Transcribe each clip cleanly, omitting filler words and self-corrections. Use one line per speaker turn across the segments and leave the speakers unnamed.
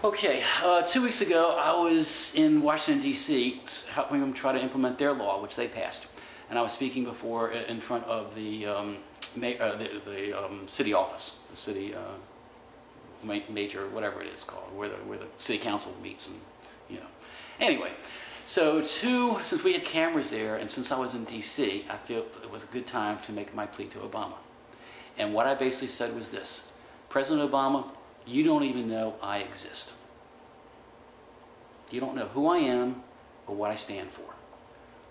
Okay, 2 weeks ago I was in Washington, D.C. helping them try to implement their law, which they passed. And I was speaking before in front of the city office, the city major, whatever it is called, where the city council meets and, you know. Anyway, so since we had cameras there and since I was in D.C., I feel it was a good time to make my plea to Obama. And what I basically said was this: President Obama, you don't even know I exist. You don't know who I am or what I stand for.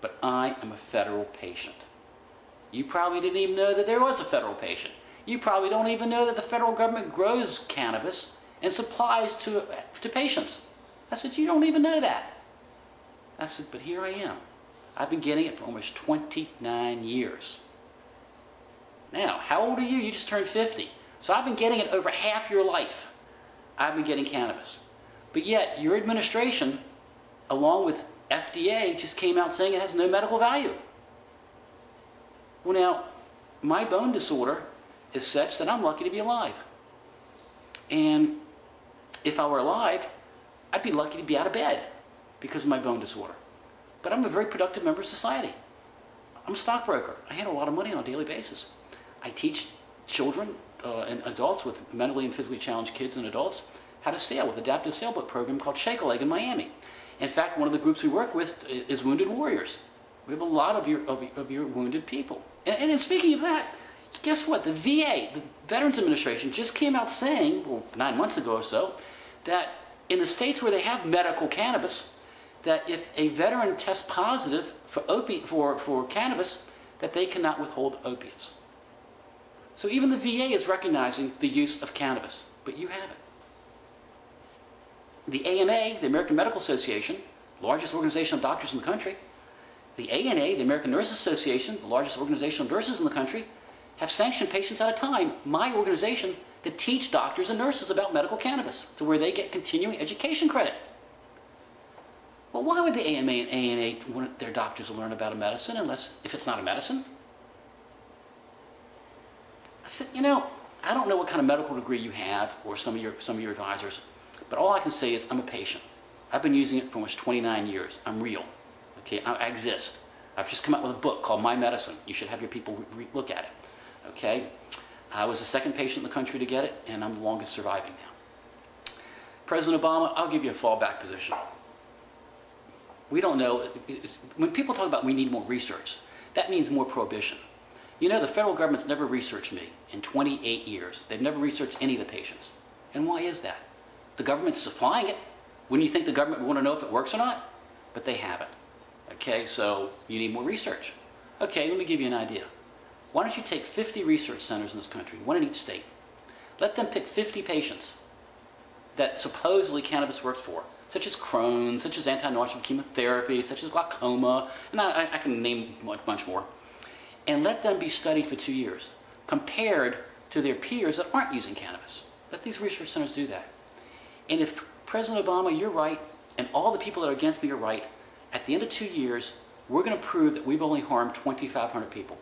But I am a federal patient. You probably didn't even know that there was a federal patient. You probably don't even know that the federal government grows cannabis and supplies to patients. I said, you don't even know that. I said, but here I am. I've been getting it for almost 29 years. Now, how old are you? You just turned 50. So I've been getting it over half your life. I've been getting cannabis. But yet, your administration, along with FDA, just came out saying it has no medical value. Well now, my bone disorder is such that I'm lucky to be alive. And if I were alive, I'd be lucky to be out of bed because of my bone disorder. But I'm a very productive member of society. I'm a stockbroker. I handle a lot of money on a daily basis. I teach children and adults with mentally and physically challenged kids and adults how to sail with an adaptive sailboat program called Shake a Leg in Miami. In fact, one of the groups we work with is Wounded Warriors. We have a lot of your wounded people. And speaking of that, guess what? The VA, the Veterans Administration, just came out saying, well, 9 months ago or so, that in the states where they have medical cannabis, that if a veteran tests positive for cannabis, that they cannot withhold opiates. So even the VA is recognizing the use of cannabis, but you haven't. The AMA, the American Medical Association, largest organization of doctors in the country, the ANA, the American Nurses Association, the largest organization of nurses in the country, have sanctioned patients at a time, my organization, to teach doctors and nurses about medical cannabis, to where they get continuing education credit. Well, why would the AMA and ANA want their doctors to learn about a medicine if it's not a medicine? I said, you know, I don't know what kind of medical degree you have or some of your advisors, but all I can say is I'm a patient. I've been using it for almost 29 years. I'm real. Okay, I exist. I've just come out with a book called My Medicine. You should have your people look at it. Okay? I was the second patient in the country to get it, and I'm the longest surviving now. President Obama, I'll give you a fallback position. We don't know. When people talk about we need more research, that means more prohibition. You know, the federal government's never researched me in 28 years. They've never researched any of the patients. And why is that? The government's supplying it. Wouldn't you think the government would want to know if it works or not? But they haven't. Okay, so you need more research. Okay, let me give you an idea. Why don't you take 50 research centers in this country, one in each state. Let them pick 50 patients that supposedly cannabis works for, such as Crohn's, such as anti-nausea chemotherapy, such as glaucoma, and I can name a bunch more. And let them be studied for 2 years, compared to their peers that aren't using cannabis. Let these research centers do that. And if President Obama, you're right, and all the people that are against me are right, at the end of 2 years, we're going to prove that we've only harmed 2,500 people.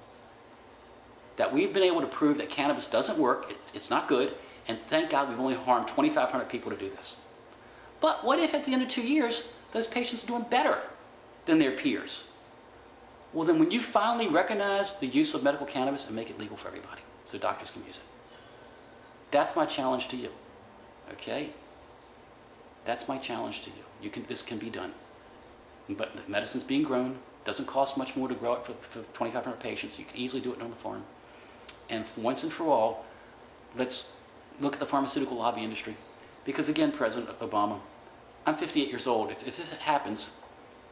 That we've been able to prove that cannabis doesn't work, it's not good, and thank God we've only harmed 2,500 people to do this. But what if at the end of 2 years, those patients are doing better than their peers? Well, then when you finally recognize the use of medical cannabis and make it legal for everybody, so doctors can use it. That's my challenge to you, okay? That's my challenge to you. This can be done. But the medicine's being grown. Doesn't cost much more to grow it for 2,500 patients. You can easily do it on the farm. And once and for all, let's look at the pharmaceutical lobby industry. Because again, President Obama, I'm 58 years old. If this happens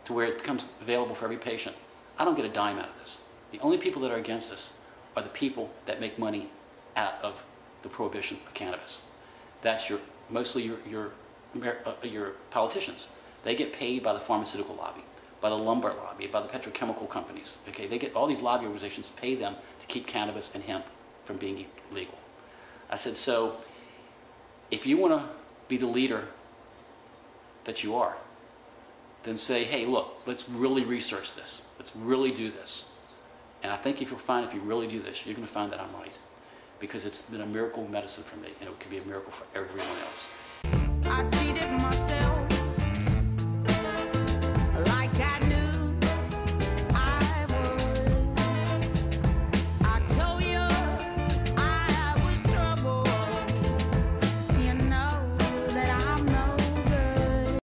to where it becomes available for every patient, I don't get a dime out of this. The only people that are against this are the people that make money out of the prohibition of cannabis. That's mostly your politicians. They get paid by the pharmaceutical lobby, by the lumber lobby, by the petrochemical companies. Okay, they get all these lobby organizations pay them to keep cannabis and hemp from being legal. I said, so if you want to be the leader that you are, then say, hey, look, let's really research this. Let's really do this. And I think if you really do this, you're going to find that I'm right. Because it's been a miracle medicine for me, and it could be a miracle for everyone else.